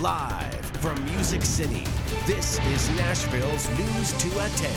Live from Music City, this is Nashville's News 2 at 10.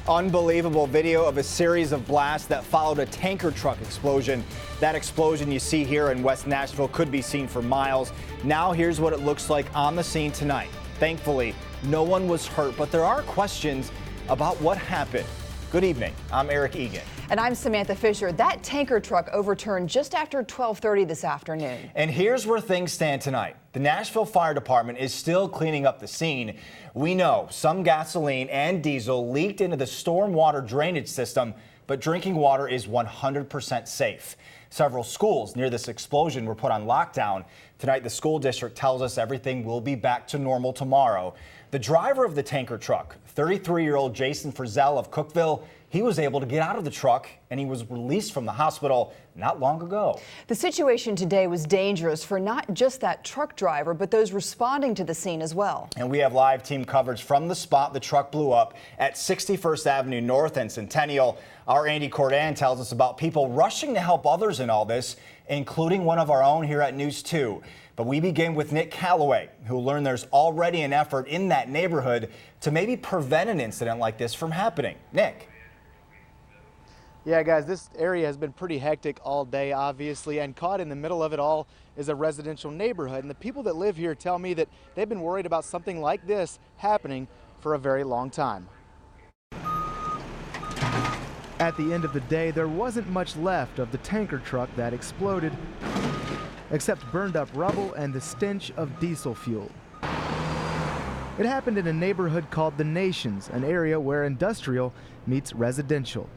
Unbelievable video of a series of blasts that followed a tanker truck explosion. That explosion you see here in West Nashville could be seen for miles. Now here's what it looks like on the scene tonight. Thankfully, no one was hurt, but there are questions about what happened. Good evening. I'm Eric Egan. And I'm Samantha Fisher. That tanker truck overturned just after 12:30 this afternoon. And here's where things stand tonight. The Nashville Fire Department is still cleaning up the scene. We know some gasoline and diesel leaked into the stormwater drainage system, but drinking water is 100% safe. Several schools near this explosion were put on lockdown. Tonight, the school district tells us everything will be back to normal tomorrow. The driver of the tanker truck, 33-year-old Jason Frizzell of Cookville, he was able to get out of the truck and he was released from the hospital not long ago. The situation today was dangerous for not just that truck driver, but those responding to the scene as well. And we have live team coverage from the spot the truck blew up at 61st Avenue North and Centennial. Our Andy Cordan tells us about people rushing to help others in all this, including one of our own here at News 2. But we begin with Nick Calloway, who learned there's already an effort in that neighborhood to maybe prevent an incident like this from happening. Nick. Yeah, guys, this area has been pretty hectic all day, obviously, and caught in the middle of it all is a residential neighborhood. And the people that live here tell me that they've been worried about something like this happening for a very long time. At the end of the day, there wasn't much left of the tanker truck that exploded, except burned up rubble and the stench of diesel fuel. It happened in a neighborhood called The Nations, an area where industrial meets residential.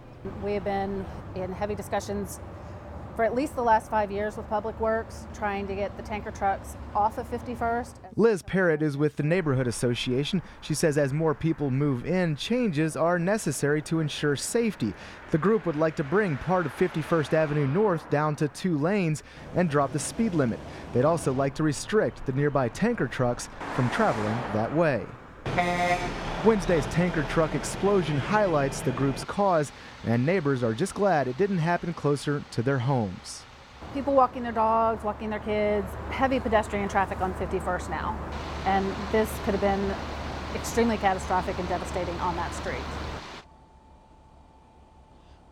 We have been in heavy discussions for at least the last 5 years with Public Works, trying to get the tanker trucks off of 51st. Liz Parrott is with the Neighborhood Association. She says as more people move in, changes are necessary to ensure safety. The group would like to bring part of 51st Avenue North down to 2 lanes and drop the speed limit. They'd also like to restrict the nearby tanker trucks from traveling that way. Wednesday's tanker truck explosion highlights the group's cause, and neighbors are just glad it didn't happen closer to their homes. People walking their dogs, walking their kids, heavy pedestrian traffic on 51st now. And this could have been extremely catastrophic and devastating on that street.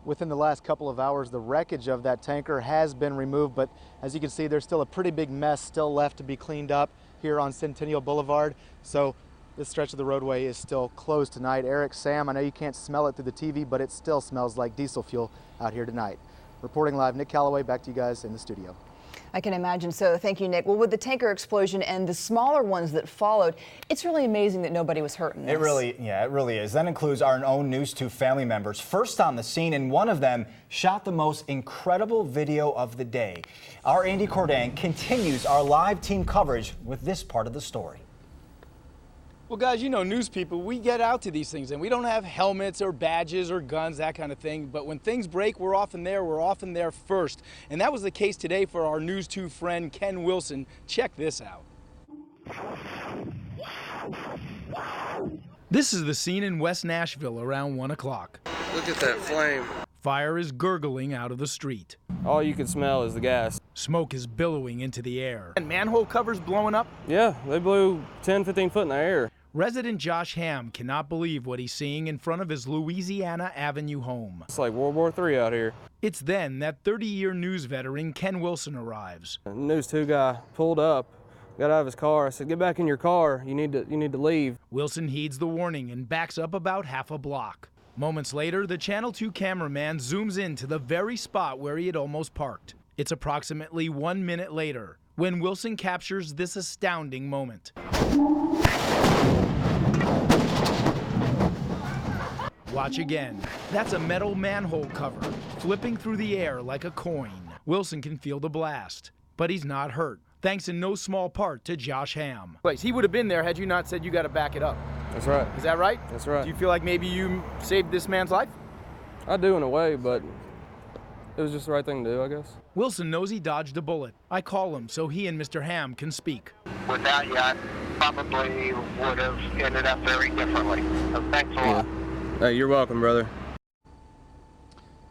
Within the last couple of hours, the wreckage of that tanker has been removed, but as you can see, there's still a pretty big mess still left to be cleaned up here on Centennial Boulevard. So this stretch of the roadway is still closed tonight. Eric, Sam, I know you can't smell it through the TV, but it still smells like diesel fuel out here tonight. Reporting live, Nick Calloway, back to you guys in the studio. I can imagine so. Thank you, Nick. Well, with the tanker explosion and the smaller ones that followed, it's really amazing that nobody was hurt in this. It really is. That includes our own News 2 family members, first on the scene, and one of them shot the most incredible video of the day. Our Andy Cordan continues our live team coverage with this part of the story. Well, guys, you know, news people, we get out to these things and we don't have helmets or badges or guns, that kind of thing. But when things break, we're often there first. And that was the case today for our News 2 friend, Ken Wilson. Check this out. This is the scene in West Nashville around 1 o'clock. Look at that flame. Fire is gurgling out of the street. All you can smell is the gas. Smoke is billowing into the air. And manhole covers blowing up? Yeah, they blew 10, 15 foot in the air. Resident Josh Ham cannot believe what he's seeing in front of his Louisiana Avenue home. It's like World War III out here. It's then that 30-year news veteran Ken Wilson arrives. The News 2 guy pulled up, got out of his car. I said, "Get back in your car. You need to leave." Wilson heeds the warning and backs up about half a block. Moments later, the Channel 2 cameraman zooms in to the very spot where he had almost parked. It's approximately 1 minute later when Wilson captures this astounding moment. Watch again. That's a metal manhole cover flipping through the air like a coin. Wilson can feel the blast, but he's not hurt, thanks in no small part to Josh Ham. He would have been there had you not said you got to back it up. That's right. Is that right? That's right. Do you feel like maybe you saved this man's life? I do in a way, but it was just the right thing to do, I guess. Wilson knows he dodged a bullet. I call him so he and Mr. Ham can speak. Without you, I probably would have ended up very differently. So thanks a lot. Hey, you're welcome, brother.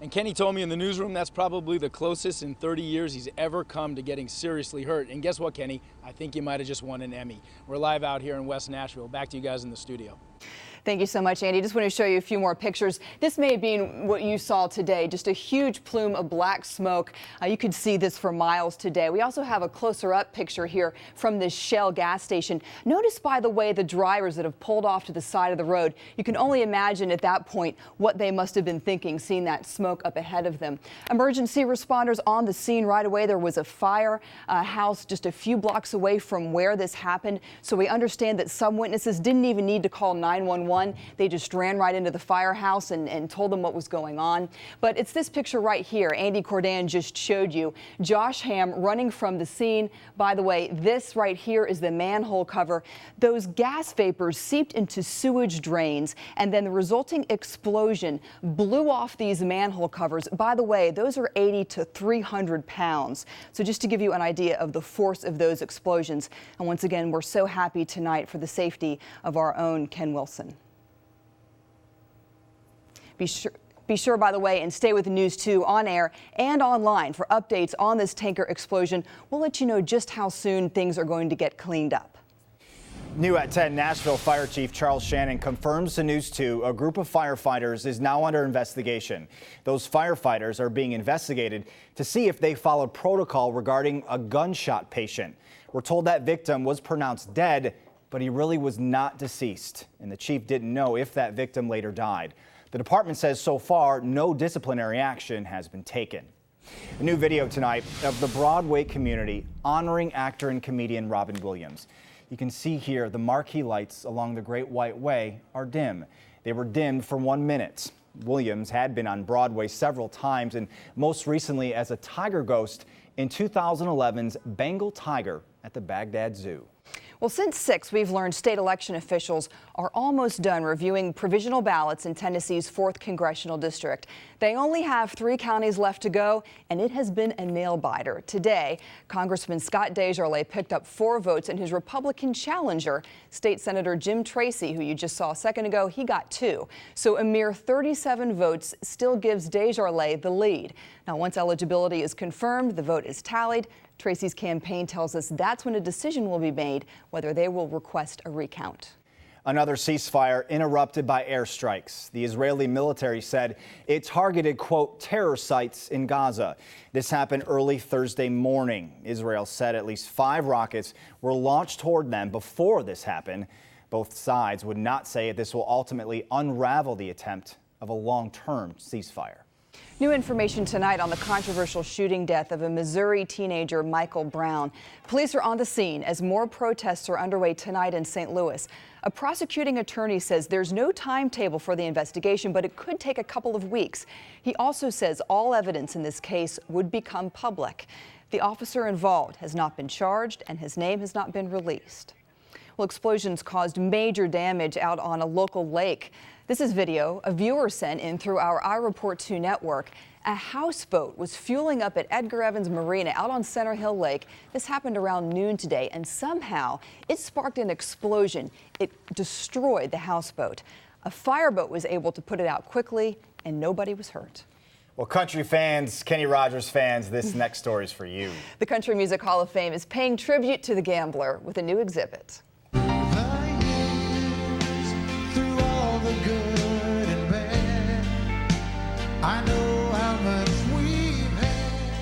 And Kenny told me in the newsroom that's probably the closest in 30 years he's ever come to getting seriously hurt. And guess what, Kenny? I think you might have just won an Emmy. We're live out here in West Nashville. Back to you guys in the studio. Thank you so much, Andy. Just want to show you a few more pictures. This may have been what you saw today, just a huge plume of black smoke. You could see this for miles today. We also have a closer up picture here from this Shell gas station. Notice, by the way, the drivers that have pulled off to the side of the road. You can only imagine at that point what they must have been thinking, seeing that smoke up ahead of them. Emergency responders on the scene right away. There was a fire house just a few blocks away from where this happened. So we understand that some witnesses didn't even need to call 911. They just ran right into the firehouse and told them what was going on. But it's this picture right here Andy Cordan just showed you. Josh Ham running from the scene. By the way, this right here is the manhole cover. Those gas vapors seeped into sewage drains, and then the resulting explosion blew off these manhole covers. By the way, those are 80 to 300 pounds. So just to give you an idea of the force of those explosions. And once again, we're so happy tonight for the safety of our own Ken Wilson. Be sure, by the way, and stay with the News 2 on air and online for updates on this tanker explosion. We'll let you know just how soon things are going to get cleaned up. New at 10, Nashville Fire Chief Charles Shannon confirms to News 2 a group of firefighters is now under investigation. Those firefighters are being investigated to see if they followed protocol regarding a gunshot patient. We're told that victim was pronounced dead, but he really was not deceased, and the chief didn't know if that victim later died. The department says so far no disciplinary action has been taken. A new video tonight of the Broadway community honoring actor and comedian Robin Williams. You can see here the marquee lights along the Great White Way are dim. They were dimmed for 1 minute. Williams had been on Broadway several times, and most recently as a tiger ghost in 2011's Bengal Tiger at the Baghdad Zoo. Well, since 6, we've learned state election officials are almost done reviewing provisional ballots in Tennessee's 4th congressional district. They only have 3 counties left to go, and it has been a nail-biter. Today, Congressman Scott Desjardins picked up 4 votes, and his Republican challenger, State Senator Jim Tracy, who you just saw a second ago, he got 2. So a mere 37 votes still gives Desjardins the lead. Now, once eligibility is confirmed, the vote is tallied. Tracy's campaign tells us that's when a decision will be made whether they will request a recount. Another ceasefire interrupted by airstrikes. The Israeli military said it targeted, quote, terror sites in Gaza. This happened early Thursday morning. Israel said at least 5 rockets were launched toward them before this happened. Both sides would not say if this will ultimately unravel the attempt of a long-term ceasefire. New information tonight on the controversial shooting death of a Missouri teenager, Michael Brown. Police are on the scene as more protests are underway tonight in St. Louis. A prosecuting attorney says there's no timetable for the investigation, but it could take a couple of weeks. He also says all evidence in this case would become public. The officer involved has not been charged and his name has not been released. Well, explosions caused major damage out on a local lake. This is video a viewer sent in through our iReport 2 network. A houseboat was fueling up at Edgar Evans Marina out on Center Hill Lake. This happened around noon today, and somehow it sparked an explosion. It destroyed the houseboat. A fireboat was able to put it out quickly, and nobody was hurt. Well, country fans, Kenny Rogers fans, this next story is for you. The Country Music Hall of Fame is paying tribute to the gambler with a new exhibit. I know how much we've had.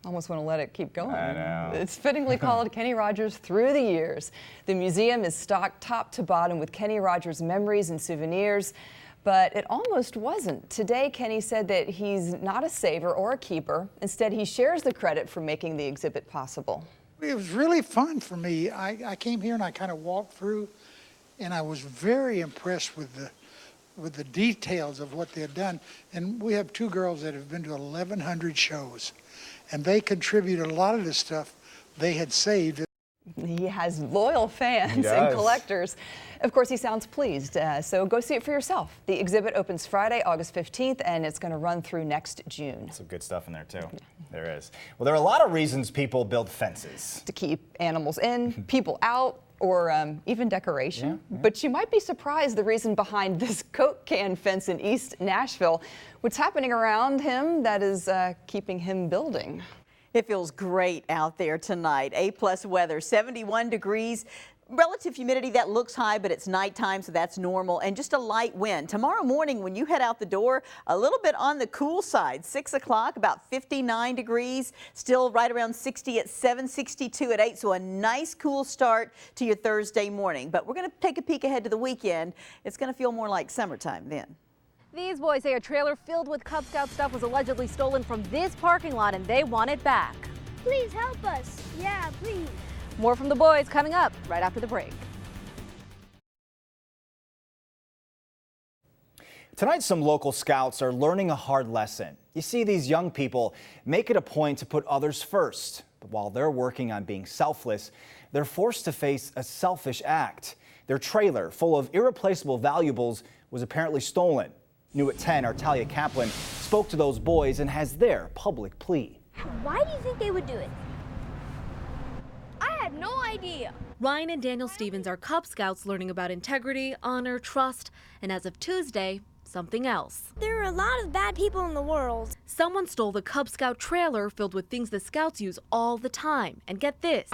Almost want to let it keep going. I know. It's fittingly called Kenny Rogers Through the Years. The museum is stocked top to bottom with Kenny Rogers memories and souvenirs, but it almost wasn't. Today, Kenny said that he's not a saver or a keeper. Instead, he shares the credit for making the exhibit possible. It was really fun for me. I came here and I kind of walked through, and I was very impressed with the details of what they had done. And we have 2 girls that have been to 1,100 shows, and they contributed a lot of the stuff they had saved. He has loyal fans and collectors. Of course, he sounds pleased, so go see it for yourself. The exhibit opens Friday, August 15th, and it's going to run through next June. Some good stuff in there, too. There is. Well, there are a lot of reasons people build fences. To keep animals in, people out, or even decoration. But you might be surprised the reason behind this Coke can fence in East Nashville. What's happening around him that is keeping him building. It feels great out there tonight. A+ weather, 71 degrees. Relative humidity, that looks high, but it's nighttime, so that's normal, and just a light wind. Tomorrow morning, when you head out the door, a little bit on the cool side. 6 o'clock, about 59 degrees, still right around 60 at 7, 62 at 8, so a nice cool start to your Thursday morning. But we're going to take a peek ahead to the weekend. It's going to feel more like summertime then. These boys say a trailer filled with Cub Scout stuff was allegedly stolen from this parking lot, and they want it back. Please help us. Yeah, please. More from the boys coming up right after the break. Tonight, some local scouts are learning a hard lesson. You see, these young people make it a point to put others first. But while they're working on being selfless, they're forced to face a selfish act. Their trailer, full of irreplaceable valuables, was apparently stolen. New at 10, our Talia Kaplan spoke to those boys and has their public plea. Why do you think they would do it? I had no idea. Ryan and Daniel Stevens are Cub Scouts learning about integrity, honor, trust, and as of Tuesday, something else. There are a lot of bad people in the world. Someone stole the Cub Scout trailer filled with things the Scouts use all the time. And get this,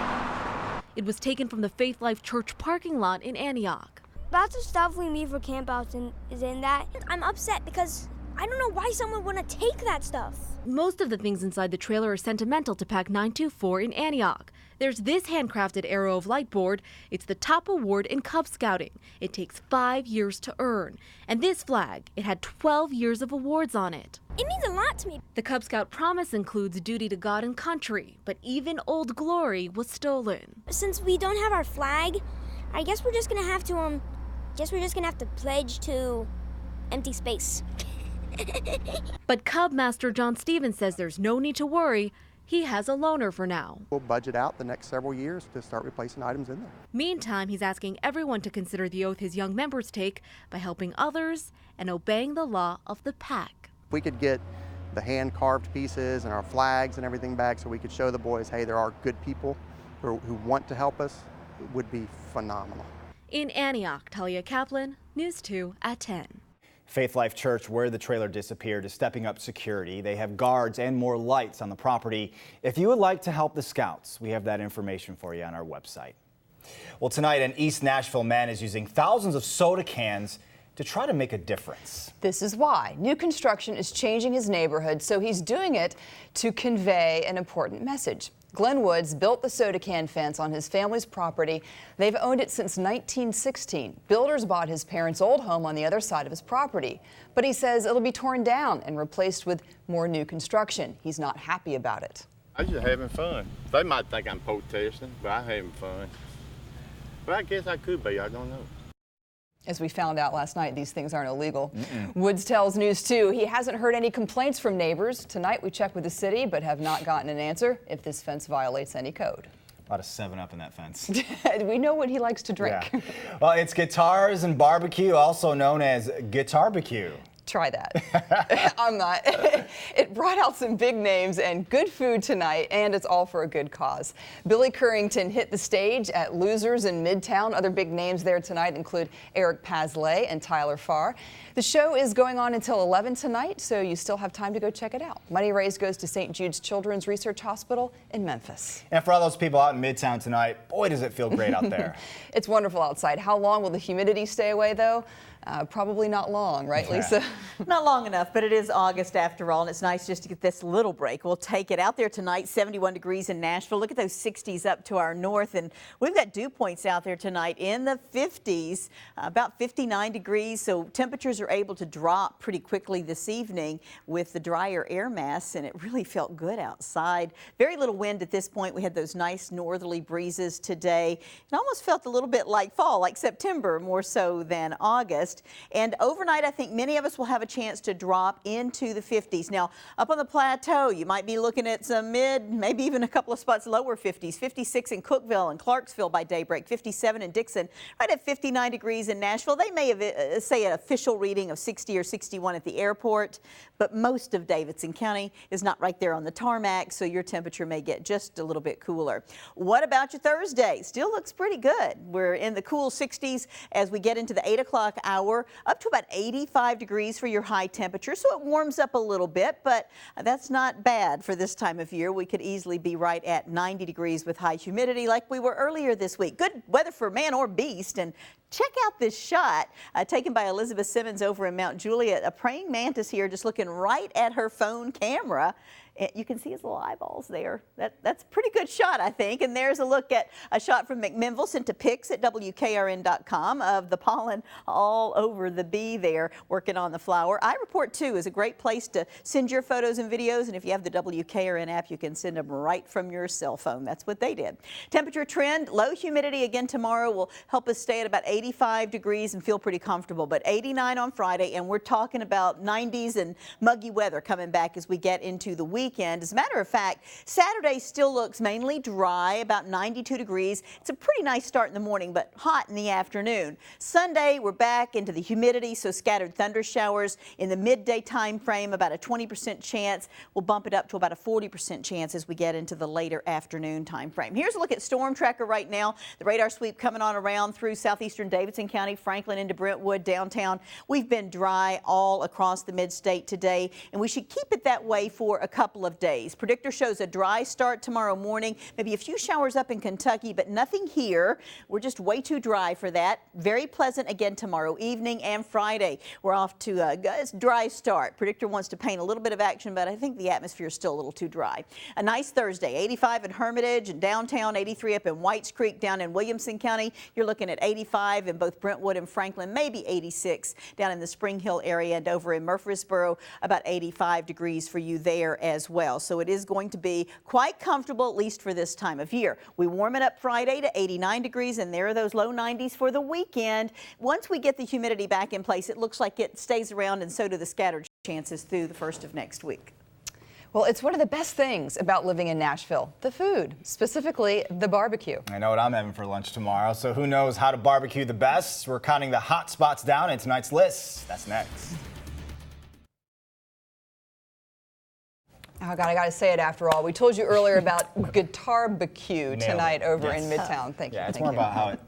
it was taken from the Faith Life Church parking lot in Antioch. Lots of stuff we need for campouts is in that. I'm upset because I don't know why someone would want to take that stuff. Most of the things inside the trailer are sentimental to Pack 924 in Antioch. There's this handcrafted Arrow of Light board. It's the top award in Cub Scouting. It takes 5 years to earn. And this flag, it had 12 years of awards on it. It means a lot to me. The Cub Scout promise includes duty to God and country, but even Old Glory was stolen. Since we don't have our flag, I guess we're just gonna have to pledge to empty space. But Cub Master John Stevens says there's no need to worry. He has a loaner for now. We'll budget out the next several years to start replacing items in there. Meantime, he's asking everyone to consider the oath his young members take by helping others and obeying the law of the pack. If we could get the hand-carved pieces and our flags and everything back so we could show the boys, hey, there are good people who want to help us, it would be phenomenal. In Antioch, Talia Kaplan, News 2 at 10. Faith Life Church, where the trailer disappeared, is stepping up security. They have guards and more lights on the property. If you would like to help the Scouts, we have that information for you on our website. Well, tonight, an East Nashville man is using thousands of soda cans to try to make a difference. This is why. New construction is changing his neighborhood, so he's doing it to convey an important message. Glenn Woods built the soda can fence on his family's property. They've owned it since 1916. Builders bought his parents' old home on the other side of his property. But he says it'll be torn down and replaced with more new construction. He's not happy about it. I'm just having fun. They might think I'm protesting, but I'm having fun. But I guess I could be, I don't know. As we found out last night, these things aren't illegal. Woods tells News 2 he hasn't heard any complaints from neighbors. Tonight we checked with the city, but have not gotten an answer if this fence violates any code. A lot of 7-Up in that fence. We know what he likes to drink. Yeah. Well, it's Guitars and Barbecue, also known as Guitarbecue. Try that. I'm not. It brought out some big names and good food tonight, and it's all for a good cause. Billy Currington hit the stage at Losers in Midtown. Other big names there tonight include Eric Paslay and Tyler Farr. The show is going on until 11 tonight, so you still have time to go check it out. Money raised goes to St. Jude's Children's Research Hospital in Memphis. And for all those people out in Midtown tonight, boy, does it feel great out there. It's wonderful outside. How long will the humidity stay away, though? Probably not long, right, Lisa? Not long enough, but it is August after all, and it's nice just to get this little break. We'll take it out there tonight, 71 degrees in Nashville. Look at those 60s up to our north, and we've got dew points out there tonight in the 50s, about 59 degrees, so temperatures are able to drop pretty quickly this evening with the drier air mass, and it really felt good outside. Very little wind at this point. We had those nice northerly breezes today. It almost felt a little bit like fall, like September, more so than August. list. And overnight, I think many of us will have a chance to drop into the 50s. Now, up on the plateau, you might be looking at some mid, maybe even a couple of spots lower 50s. 56 in Cookeville and Clarksville by daybreak, 57 in Dixon, right at 59 degrees in Nashville. They may have, say, an official reading of 60 or 61 at the airport, but most of Davidson County is not right there on the tarmac, so your temperature may get just a little bit cooler. What about your Thursday? Still looks pretty good. We're in the cool 60s as we get into the 8 o'clock hour, up to about 85 degrees for your high temperature, so it warms up a little bit, but that's not bad for this time of year. We could easily be right at 90 degrees with high humidity like we were earlier this week. Good weather for man or beast. And check out this shot taken by Elizabeth Simmons over in Mount Juliet. A praying mantis here just looking right at her phone camera. You can see his little eyeballs there. That's a pretty good shot, I think. And there's a look at a shot from McMinnville sent to pics at WKRN.com of the pollen all over the bee there working on the flower. iReport 2 is a great place to send your photos and videos. And if you have the WKRN app, you can send them right from your cell phone. That's what they did. Temperature trend, low humidity again tomorrow will help us stay at about 85 degrees and feel pretty comfortable. But 89 on Friday, and we're talking about 90s and muggy weather coming back as we get into the weekend. As a matter of fact, Saturday still looks mainly dry, about 92 degrees. It's a pretty nice start in the morning, but hot in the afternoon. Sunday, we're back into the humidity, so scattered thunder showers in the midday time frame, about a 20% chance. We'll bump it up to about a 40% chance as we get into the later afternoon time frame. Here's a look at Storm Tracker right now. The radar sweep coming on around through southeastern Davidson County, Franklin into Brentwood, downtown. We've been dry all across the mid-state today, and we should keep it that way for a couple of days. Predictor shows a dry start tomorrow morning, maybe a few showers up in Kentucky, but nothing here. We're just way too dry for that. Very pleasant again tomorrow evening and Friday. We're off to a dry start. Predictor wants to paint a little bit of action, but I think the atmosphere is still a little too dry. A nice Thursday, 85 in Hermitage and downtown, 83 up in Whites Creek down in Williamson County. You're looking at 85 in both Brentwood and Franklin, maybe 86 down in the Spring Hill area, and over in Murfreesboro, about 85 degrees for you there as well. So it is going to be quite comfortable, at least for this time of year. We warm it up Friday to 89 degrees, and there are those low 90s for the weekend. Once we get the humidity back in place, it looks like it stays around, and so do the scattered chances through the first of next week. Well, it's one of the best things about living in Nashville, the food, specifically the barbecue. I know what I'm having for lunch tomorrow, so who knows how to barbecue the best? We're counting the hot spots down in tonight's list. That's next. Oh, God, I got to say it after all. We told you earlier about Guitar Barbecue tonight over in Midtown. Thank you. Yeah, it's more about how it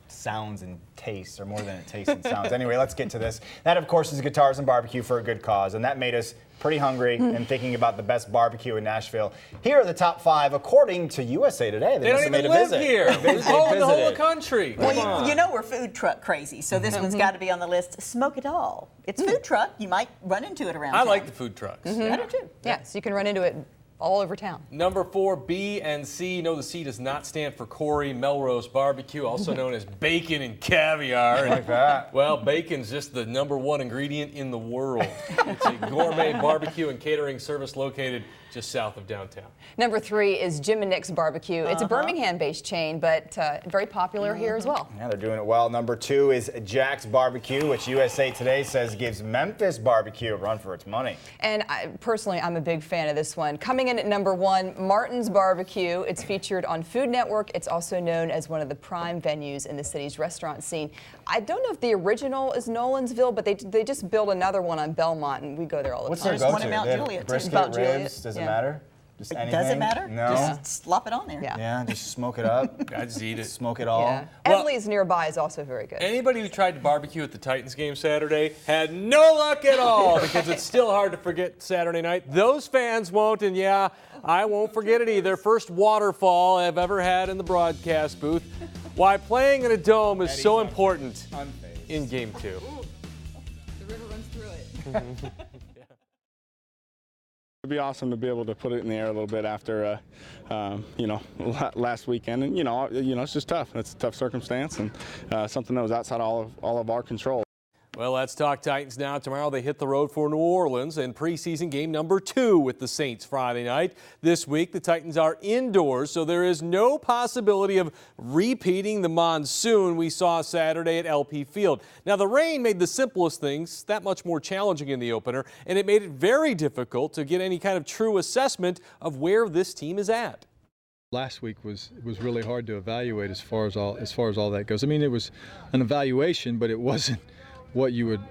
sounds and tastes, or more than it tastes and sounds. Anyway, let's get to this. That, of course, is Guitars and Barbecue for a Good Cause, and that made us pretty hungry and thinking about the best barbecue in Nashville. Here are the top 5 according to USA Today. They don't even live here. They own the whole country. Well, you know we're food truck crazy, so this one's got to be on the list. Smoke It All. It's food truck. You might run into it around town. I like the food trucks. I do too. Yeah, so you can run into it all over town. Number 4, B and C. No, the C does not stand for Corey Melrose Barbecue, also known as bacon and caviar. I like that. Well, bacon's just the #1 ingredient in the world. It's a gourmet barbecue and catering service located just south of downtown. Number 3 is Jim and Nick's Barbecue. It's a Birmingham-based chain, but very popular here as well. Yeah, they're doing it well. Number 2 is Jack's Barbecue, which USA Today says gives Memphis barbecue a run for its money. And personally, I'm a big fan of this one. Coming in at number 1, Martin's Barbecue. It's featured on Food Network. It's also known as one of the prime venues in the city's restaurant scene. I don't know if the original is Nolensville, but they just built another one on Belmont, and we go there all the What's time. their One in go-to? Mount They have Juliet, too. brisket, Mount ribs, Juliet. does it Yeah. matter? Just anything? Does it matter? No. Just slop it on there. Yeah, just smoke it up. I just eat it. Smoke it all. Yeah. Well, Edley's nearby is also very good. Anybody who tried to barbecue at the Titans game Saturday had no luck at all, because it's still hard to forget Saturday night. Those fans won't, and yeah, I won't forget it either. First waterfall I've ever had in the broadcast booth. Why playing in a dome is so important in Game 2. The river runs through it. It'd be awesome to be able to put it in the air a little bit after, last weekend, and it's just tough. It's a tough circumstance and something that was outside all of our control. Well, let's talk Titans now. Tomorrow they hit the road for New Orleans in preseason game number 2 with the Saints Friday night. This week the Titans are indoors, so there is no possibility of repeating the monsoon we saw Saturday at LP Field. Now the rain made the simplest things that much more challenging in the opener, and it made it very difficult to get any kind of true assessment of where this team is at. Last week was really hard to evaluate as far as all that goes. I mean, it was an evaluation, but it wasn't what you would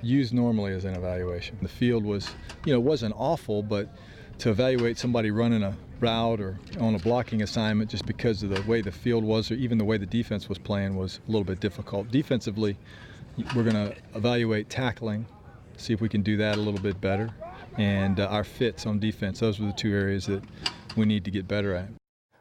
use normally as an evaluation. The field was, wasn't awful, but to evaluate somebody running a route or on a blocking assignment just because of the way the field was or even the way the defense was playing was a little bit difficult. Defensively, we're going to evaluate tackling, see if we can do that a little bit better, and our fits on defense. Those were the 2 areas that we need to get better at.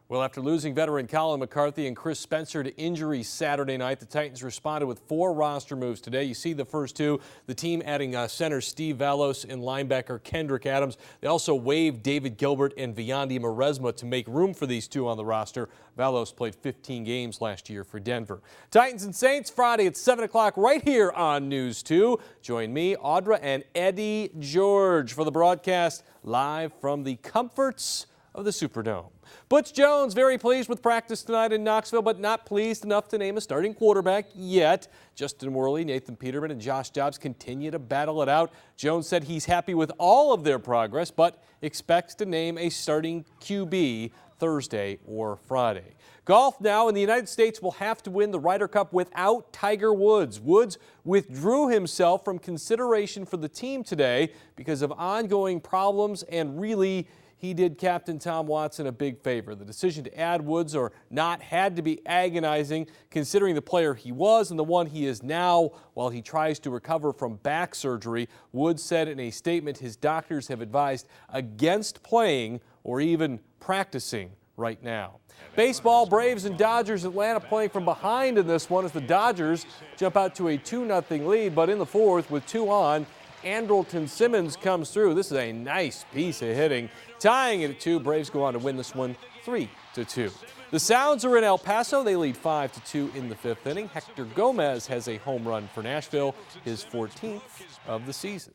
Well, after losing veteran Colin McCarthy and Chris Spencer to injuries Saturday night, the Titans responded with 4 roster moves today. You see the first 2, the team adding center Steve Valos and linebacker Kendrick Adams. They also waived David Gilbert and Viandi Maresma to make room for these 2 on the roster. Valos played 15 games last year for Denver. Titans and Saints Friday at 7 o'clock right here on News 2. Join me, Audra, and Eddie George for the broadcast live from the comforts of the Superdome. Butch Jones very pleased with practice tonight in Knoxville, but not pleased enough to name a starting quarterback yet. Justin Worley, Nathan Peterman, and Josh Dobbs continue to battle it out. Jones said he's happy with all of their progress, but expects to name a starting QB Thursday or Friday. Golf now, and the United States will have to win the Ryder Cup without Tiger Woods. Woods withdrew himself from consideration for the team today because of ongoing problems, and really he did Captain Tom Watson a big favor. The decision to add Woods or not had to be agonizing, considering the player he was and the one he is now while he tries to recover from back surgery. Woods said in a statement his doctors have advised against playing or even practicing right now. Baseball, Braves and Dodgers. Atlanta playing from behind in this one as the Dodgers jump out to a 2-0 lead, but in the 4th with 2 on, Andrelton Simmons comes through. This is a nice piece of hitting. Tying it at 2, Braves go on to win this one 3-2. The Sounds are in El Paso. They lead 5-2 in the 5th inning. Hector Gomez has a home run for Nashville, his 14th of the season.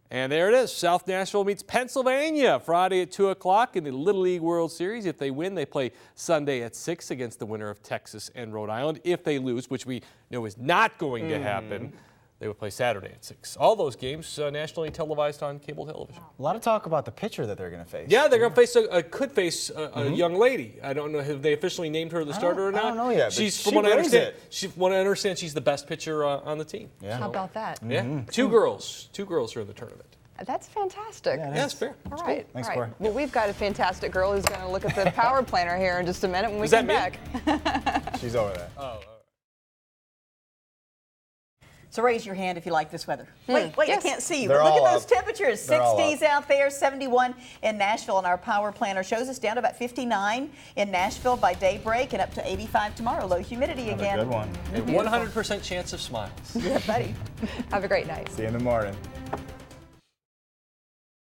And there it is. South Nashville meets Pennsylvania Friday at 2 o'clock in the Little League World Series. If they win, they play Sunday at 6 against the winner of Texas and Rhode Island. If they lose, which we know is not going to happen, they would play Saturday at 6. All those games nationally televised on cable television. A lot of talk about the pitcher that they're going to face. Yeah, they're going to face could face a young lady. I don't know, have they officially named her the starter or not? I don't know yet. She's, from what I understand, she's the best pitcher on the team. Yeah. How about that? Yeah, 2 girls. 2 girls are in the tournament. That's fantastic. Yeah, that's fair. All right. Cool. Thanks, all Corey. right. Well, we've got a fantastic girl who's going to look at the power planner here in just a minute when we come back. She's over there. Oh. So raise your hand if you like this weather. Wait, Yes. I can't see you. They're But look all at those up. temperatures. They're all 60s out there, 71 in Nashville, and our power planner shows us down to about 59 in Nashville by daybreak and up to 85 tomorrow. Low humidity Another again. good one. A 100% chance of smiles. Yeah, buddy. Have a great night. See you in the morning.